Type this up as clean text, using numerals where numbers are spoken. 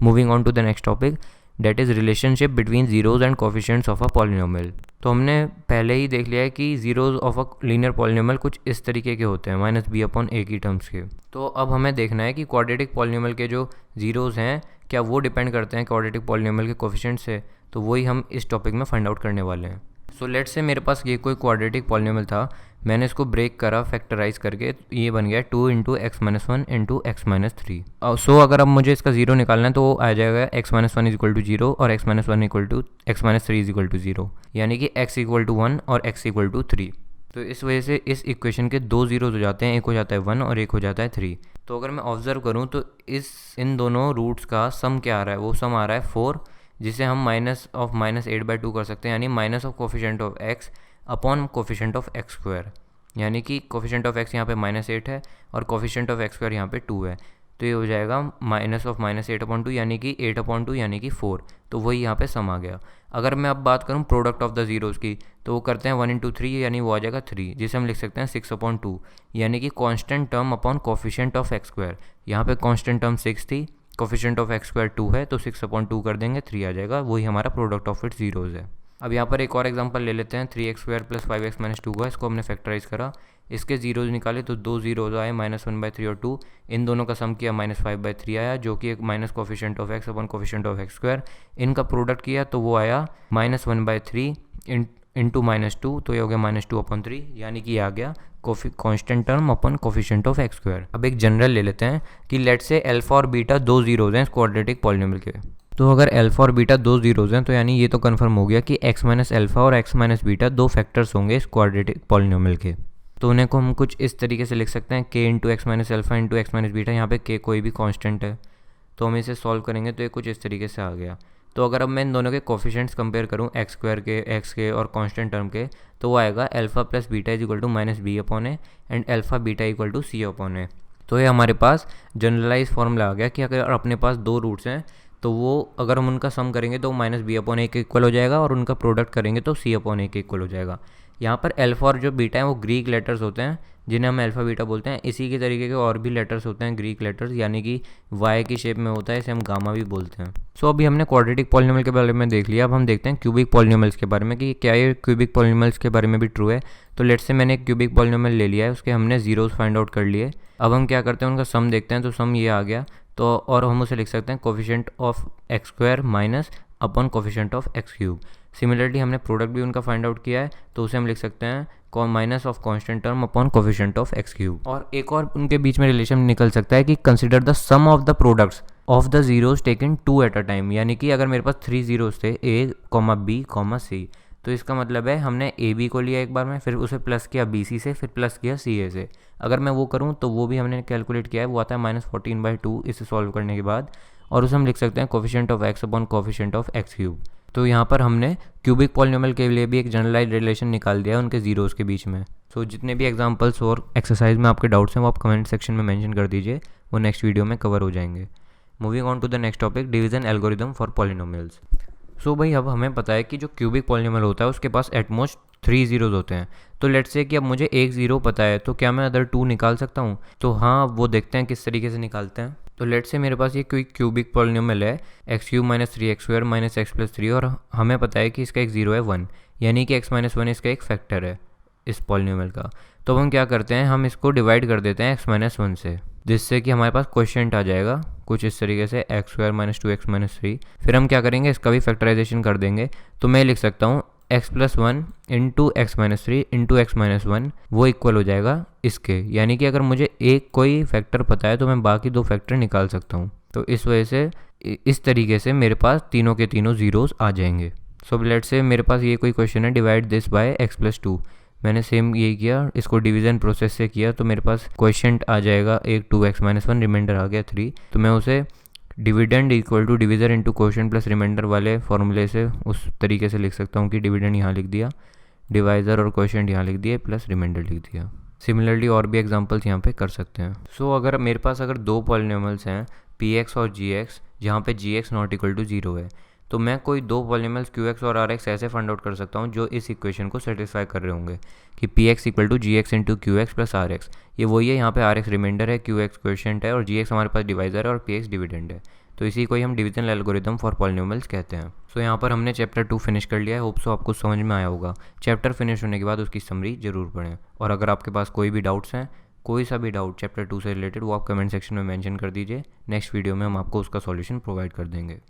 Moving on to the next topic, that is relationship between zeros and coefficients of a polynomial. तो हमने पहले ही देख लिया है कि zeros of a linear polynomial कुछ इस तरीके के होते हैं, माइनस बी अपॉन ए की टर्म्स के। तो अब हमें देखना है कि क्वाड्रेटिक पॉलिनोमियल के जो जीरोज़ हैं क्या वो डिपेंड करते हैं क्वाड्रेटिक पॉलिनोमियल के कोफिशिएंट से। तो वही हम इस टॉपिक में फाइंड आउट करने वाले हैं। सो लेट्स से मेरे पास ये कोई क्वाड्रेटिक पॉलिनोमियल था, मैंने इसको ब्रेक करा फैक्टराइज करके, ये बन गया 2 into x minus one into x minus three. So अगर अब मुझे इसका जीरो निकालना है तो वो आ जाएगा x minus one is equal to zero और x minus one equal to x minus three is equal to zero, यानी कि एक्स इक्वल टू वन और एक्स इक्वल टू थ्री। तो इस वजह से इस इक्वेशन के दो जीरोज हो जाते हैं, एक हो जाता है वन और एक हो जाता है थ्री। तो अगर मैं ऑब्जर्व करूँ तो इन दोनों रूट्स का सम क्या आ रहा है, वो सम आ रहा है 4, जिसे हम माइनस ऑफ माइनस 8/2 कर सकते हैं, यानी minus of coefficient of x upon coefficient of x square, यानी कि कोफिशिएंट ऑफ एक्स यहाँ पे -8 है और कोफिशिएंट ऑफ एक्स स्क्वायर यहाँ पे 2 है। तो ये हो जाएगा माइनस ऑफ -8/2 यानी कि 8/2 यानी कि 4। तो वही यहाँ पे सम आ गया। अगर मैं अब बात करूँ प्रोडक्ट ऑफ द जीरोज़ की, तो वो करते हैं 1 इंटू 3 यानी वो आ जाएगा 3, जिसे हम लिख सकते हैं 6/2 यानी कि constant term upon coefficient of x square. यहाँ पे कॉन्स्टेंट टर्म 6 थी, कोफिशिएंट ऑफ एक्स स्क्वायर 2 है, तो 6/2 कर देंगे, 3 आ जाएगा, वही हमारा प्रोडक्ट ऑफ इट जीरोज़ है। अब यहाँ पर एक और एग्जांपल ले लेते हैं, 3x² प्लस 5x माइनस 2 का, इसको हमने फैक्टराइज करा, इसके जीरोज निकाले तो दो जीरोज आए -1/3 और 2, इन दोनों का सम किया -5/3 आया, जो कि एक minus coefficient of x upon coefficient of x square. इनका प्रोडक्ट किया तो वो आया -1/3 इंटू -2, तो ये हो गया -2/3, यानी कि आ गया constant term upon coefficient of x square. अब एक जनरल ले लेते हैं कि लेट से अल्फा और बीटा दो जीरोज हैं इस क्वाड्रेटिक पॉलिनोमियल के। तो अगर अल्फा और बीटा दो जीरोज हैं तो यानी ये तो कंफर्म हो गया कि x माइनस अल्फा और x माइनस बीटा दो फैक्टर्स होंगे इस क्वाड्रेटिक पॉलिनोमियल के। तो उन्हें को हम कुछ इस तरीके से लिख सकते हैं, k into x minus alpha into x minus beta. यहाँ पे k कोई भी कांस्टेंट है, तो हम इसे सॉल्व करेंगे तो ये कुछ इस तरीके से आ गया। तो अगर अब मैं इन दोनों के कोफिशिएंट्स कंपेयर करूँ एक्स स्क्वायर के, एक्स के और कांस्टेंट टर्म के, तो वो आएगा alpha plus beta is equal to -b/a and alpha beta equal to c/a। तो ये हमारे पास जनरलाइज फॉर्मूला आ गया कि अगर अपने पास दो रूट्स हैं तो वो अगर हम उनका सम करेंगे तो -b/a के इक्वल हो जाएगा और उनका प्रोडक्ट करेंगे तो c/a के इक्वल हो जाएगा। यहाँ पर अल्फा और जो बीटा है वो ग्रीक लेटर्स होते हैं जिन्हें हम अल्फा बीटा बोलते हैं। इसी के तरीके के और भी लेटर्स होते हैं ग्रीक लेटर्स, यानी कि वाई की शेप में होता है, इसे हम गामा भी बोलते हैं। सो अभी हमने क्वाड्रेटिक पॉलिनोमियल के बारे में देख लिया, अब हम देखते हैं क्यूबिक पॉलिनोमियल्स के बारे में कि क्या ये क्यूबिक पॉलिनोमियल्स के बारे में भी ट्रू है। तो लेट्स से मैंने एक क्यूबिक पॉलिनोमियल ले लिया है, उसके हमने जीरोस फाइंड आउट कर लिए। अब हम क्या करते हैं, उनका सम देखते हैं, तो सम ये आ गया, तो और हम उसे लिख सकते हैं coefficient of x square minus upon coefficient of x cube. Similarly हमने प्रोडक्ट भी उनका फाइंड आउट किया है, तो उसे हम लिख सकते हैं minus of constant term upon coefficient of x cube. और एक और उनके बीच में रिलेशन निकल सकता है कि consider the sum of the products of the zeros taken 2 at a time, यानी कि अगर मेरे पास 3 जीरोज थे a, b, c, तो इसका मतलब है हमने ए बी को लिया एक बार में, फिर उसे प्लस किया बी सी से, फिर प्लस किया सी ए से। अगर मैं वो करूँ तो वो भी हमने कैलकुलेट किया है, वो आता है -14/2 इसे सॉल्व करने के बाद, और उसे हम लिख सकते हैं coefficient of x upon coefficient of x cube. तो यहाँ पर हमने क्यूबिक पॉलिनोमियल के लिए भी एक जनरलाइज रिलेशन निकाल दिया है उनके जीरोज़ के बीच में। सो जितने भी एग्जांपल्स और एक्सरसाइज में आपके डाउट्स हैं वो आप कमेंट सेक्शन में मेंशन कर दीजिए, वो नेक्स्ट वीडियो में कवर हो जाएंगे। Moving on to the next topic, division algorithm for polynomials. So भाई अब हमें पता है कि जो क्यूबिक पॉलिनोमियल होता है उसके पास एटमोस्ट 3 जीरोज होते हैं। तो लेट्स से कि अब मुझे एक जीरो पता है, तो क्या मैं अदर 2 निकाल सकता हूँ? तो हाँ, वो देखते हैं किस तरीके से निकालते हैं। तो लेट्स से मेरे पास ये कोई क्यूबिक पॉलिनोमियल है x³ - 3x² - x + 3, और हमें पता है कि इसका एक जीरो है 1, यानी कि x - 1 इसका एक फैक्टर है इस पॉलिनोमियल का। तो हम क्या करते हैं, हम इसको डिवाइड कर देते हैं x - 1 से, जिससे कि हमारे पास क्वोशिएंट आ जाएगा कुछ इस तरीके से x² - 2x - 3। फिर हम क्या करेंगे, इसका भी फैक्टराइजेशन कर देंगे। तो मैं लिख सकता हूँ x + 1 into x - 3 into x - 1, वो इक्वल हो जाएगा इसके, यानी कि अगर मुझे एक कोई फैक्टर पता है तो मैं बाकी दो फैक्टर निकाल सकता हूँ। तो इस वजह से इस तरीके से मेरे पास तीनों के तीनों जीरोस आ जाएंगे। सो लेट्स से मेरे पास ये कोई क्वेश्चन है, डिवाइड दिस बाय x + 2। मैंने सेम यही किया, इसको डिवीजन प्रोसेस से किया, तो मेरे पास क्वोशिएंट आ जाएगा एक 2x - 1, रिमाइंडर आ गया 3। तो मैं उसे dividend equal to divisor into quotient plus remainder वाले फॉर्मूले से उस तरीके से लिख सकता हूँ कि डिविडेंड यहाँ लिख दिया, डिवाइजर और क्वोशिएंट यहाँ लिख दिए, प्लस रिमाइंडर लिख दिया। सिमिलरली और भी एग्जांपल्स यहाँ पे कर सकते हैं। सो अगर मेरे पास अगर दो पॉलिनोमियल्स हैं px और gx, जहाँ पे gx नॉट इक्वल टू 0 है, तो मैं कोई दो पॉलिनोमियल्स qx और rx ऐसे फाइंड आउट कर सकता हूँ जो इस इक्वेशन को सेटिस्फाई कर रहे होंगे कि px equal to gx into qx plus rx। ये वही है, यहाँ पे rx रिमाइंडर है, qx क्वोशिएंट है और gx हमारे पास डिवाइजर है और px डिविडेंड है। तो इसी को ही हम डिविजनल एल्गोरिदम फॉर पॉलिनोमियल्स कहते हैं। सो यहाँ पर हमने चैप्टर 2 फिनिश कर लिया है। होप सो आपको समझ में आया होगा। चैप्टर फिनिश होने के बाद उसकी समरी जरूर पढ़ें, और अगर आपके पास कोई भी डाउट्स हैं, कोई सा भी डाउट चैप्टर 2 से रिलेटेड, वो आप कमेंट सेक्शन में मेंशन कर दीजिए। नेक्स्ट वीडियो में हम आपको उसका सॉल्यूशन प्रोवाइड कर देंगे।